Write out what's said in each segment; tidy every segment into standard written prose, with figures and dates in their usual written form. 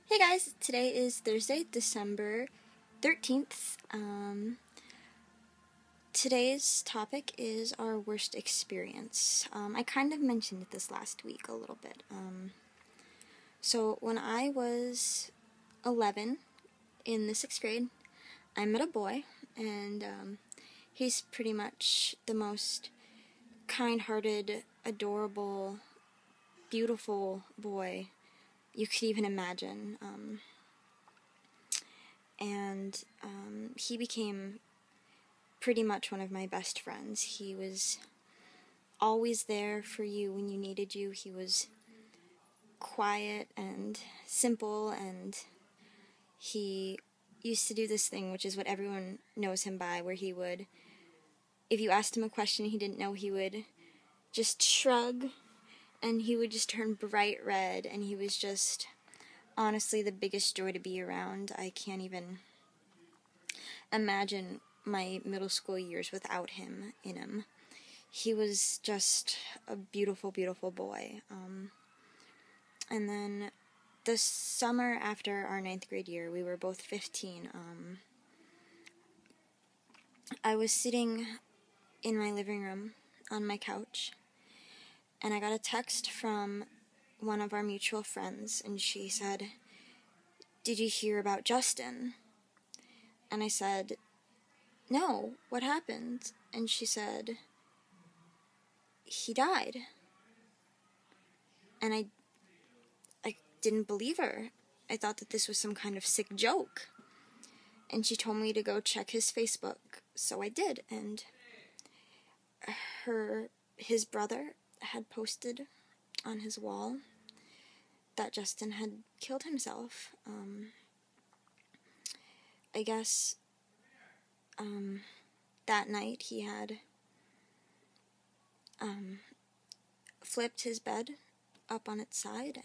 Hey guys, today is Thursday, December 13th. Today's topic is our worst experience. I kind of mentioned it this last week a little bit. So when I was 11 in the 6th grade, I met a boy, and he's pretty much the most kind-hearted, adorable, beautiful boy you could even imagine. He became pretty much one of my best friends. He was always there for you when you needed you. He was quiet and simple, and he used to do this thing, which is what everyone knows him by, where he would, if you asked him a question he didn't know, he would just shrug, and he would just turn bright red, and he was just honestly the biggest joy to be around. I can't even imagine my middle school years without him in him. He was just a beautiful, beautiful boy. And then the summer after our 9th grade year, we were both 15. I was sitting in my living room on my couch, and I got a text from one of our mutual friends, and she said, "Did you hear about Justin?" And I said, "No, what happened?" And she said, "He died." And I didn't believe her. I thought that this was some kind of sick joke. And she told me to go check his Facebook, so I did, and his brother had posted on his wall that Justin had killed himself. I guess that night he had flipped his bed up on its side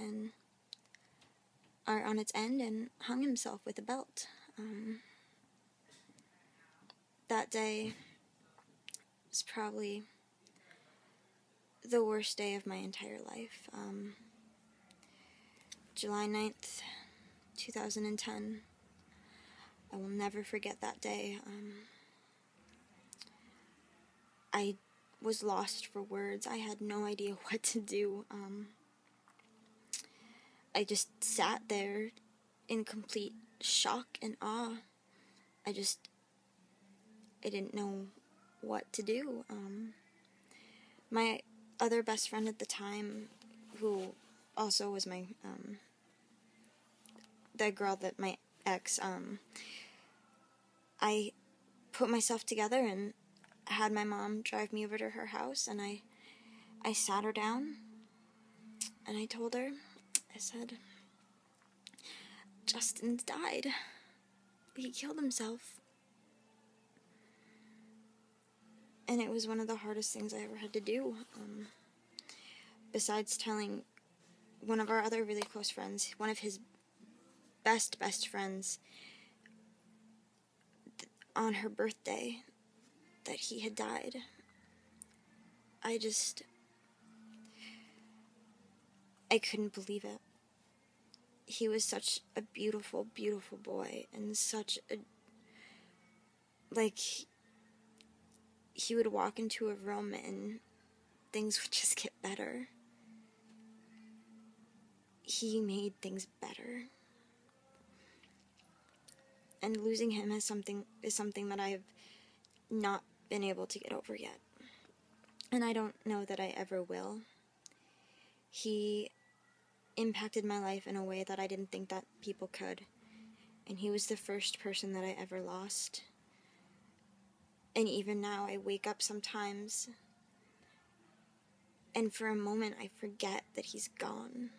or on its end, and hung himself with a belt. That day was probably the worst day of my entire life. July 9th, 2010. I will never forget that day. I was lost for words. I had no idea what to do. I just sat there in complete shock and awe. I didn't know what to do. My other best friend at the time, who also was the girl that my ex, I put myself together and had my mom drive me over to her house, and I sat her down, and I told her, I said, "Justin's died. He killed himself." And it was one of the hardest things I ever had to do. Besides telling one of our other really close friends, one of his best friends, on her birthday, that he had died. I couldn't believe it. He was such a beautiful, beautiful boy, and he would walk into a room and things would just get better. He made things better. And losing him is something that I've not been able to get over yet. And I don't know that I ever will. He impacted my life in a way that I didn't think that people could. And he was the first person that I ever lost. And even now, I wake up sometimes, and for a moment, I forget that he's gone.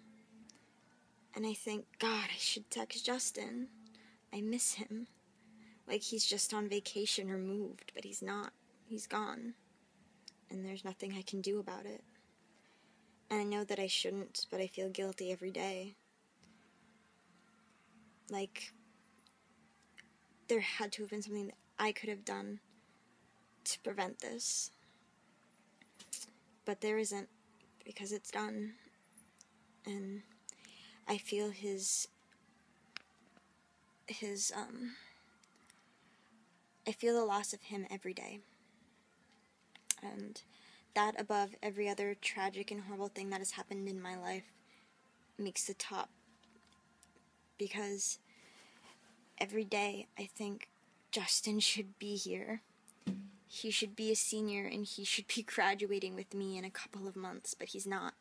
And I think, God, I should text Justin. I miss him. Like he's just on vacation or moved, but he's not. He's gone. And there's nothing I can do about it. And I know that I shouldn't, but I feel guilty every day. Like, there had to have been something that I could have done to prevent this. But there isn't, because it's done. And I feel his his, I feel the loss of him every day. And that, above every other tragic and horrible thing that has happened in my life, makes the top. Because every day I think Justin should be here. He should be a senior and he should be graduating with me in a couple of months, but he's not.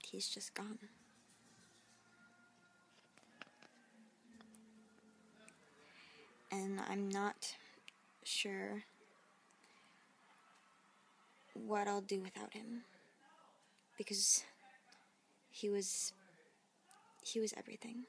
He's just gone. And I'm not sure what I'll do without him, because he was everything.